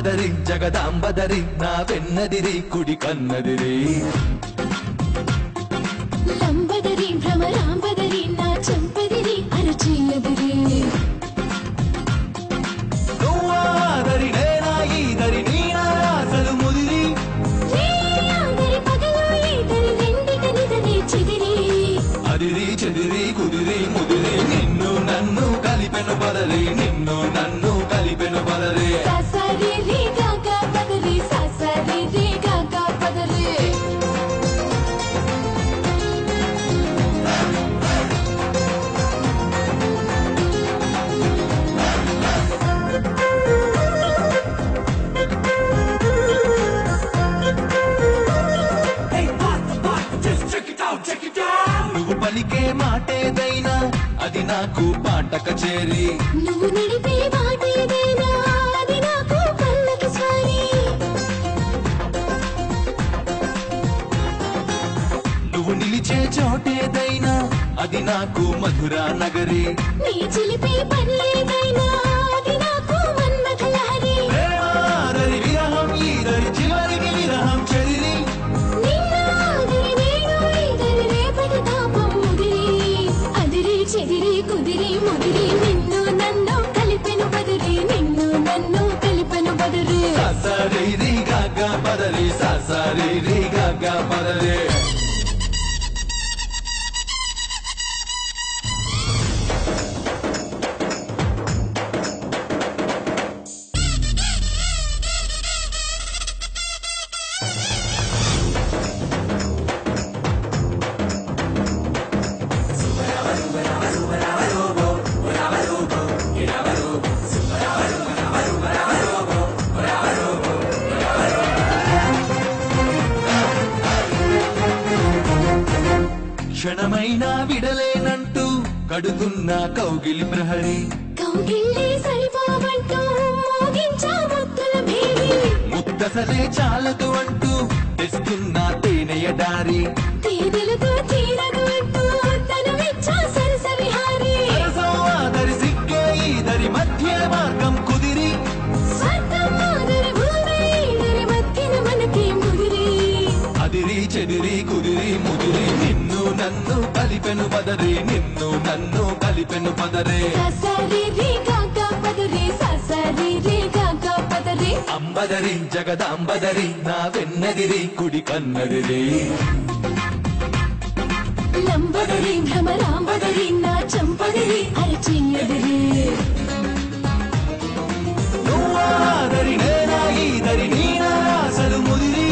అంబదరి జగదాంబదరి నా వెన్నదిరి కుడి కన్నదిరి లంబదరి భ్రమరాంబదరి నా చంపదిరి అరచేయదిరి నువ్వాదరి నేనా ఈదరి నీనా అసలు ముదిరి ఆదరి పగలు ఈదరి రెండిట నిదరి చెదిరి అదిరి చెదిరి కుదిరి ముదిరి నిన్ను నన్ను కలిపెను బదరి నిన్ను నన్ను కలిపెను బదరి ససరి రి గగ పదరి ససరి రి గగ పదరి నువ్వు పలికే మాటేదైనా అది నాకు పాట కచేరి నువ్వు నడిపే మాటేదైనా అది నాకు పల్లకి స్వారీ నువ్వు నిలిచే చోటేదైనా అది నాకు మధుర నగరి నీ చిలిపే పర్లేదైనా అది నాకు మన్మథ లహరి ప్రేమాదరి విరహం ఈదరి చివరికి విరహం చెరిరి నిన్నాదరి నేను ఈదరి రేపటి తాపం ముదిరి అదిరి చెదిరి కుదిరి ముదిరి నిన్ను నన్ను కలిపెను బదిరి నిన్ను నన్ను కలిపెను బదిరి ససరి రి గగ పదరి ససరి రి గగ పదరి క్షణమైనా విడలేనంటూ కడుతున్న కౌగిలి ప్రహరి కౌగిళ్ళే సరిపోవంటూ మోగించా ముద్దుల భేరి ముద్దసలే చాలదు అంటూ తెస్తున్న తేనెయ దారి తేనెలతో తీరదు అంటూ తను ఇచ్చా సరసవిహారి సరసవాదరి సిగ్గే ఈదరి మధ్య మార్గం కుదిరి స్వర్గం మాదరి భూమి ఈదరి మధ్యన మనకి ముదిరి అదిరి చెదిరి కుదిరి ముదిరి నిన్ను నన్ను కలిపెను బదరి నిన్ను నన్ను కలిపెను బదరే ససరి రి గగ పదరి ససరి రి గగ పదరి అంబదరి జగదాంబదరి నా వెన్నదిరి కుడి కన్నదిరి లంబదరి భ్రమరాంబదరి నా చంపదిరి అరచేయదిరి నువ్వాదరి నేనా ఈదరి నీనా అసలు ముదిరి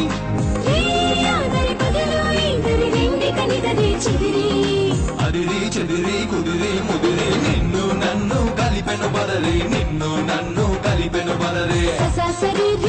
ఆదరి పగలు ఈదరి రెండిట నిదరి చెదిరి అదిరి చెదిరి కుదిరి ముదిరి నిన్ను నన్ను కలిపెను బదరి నిన్ను నన్ను కలిపెను బదరి ససరి రి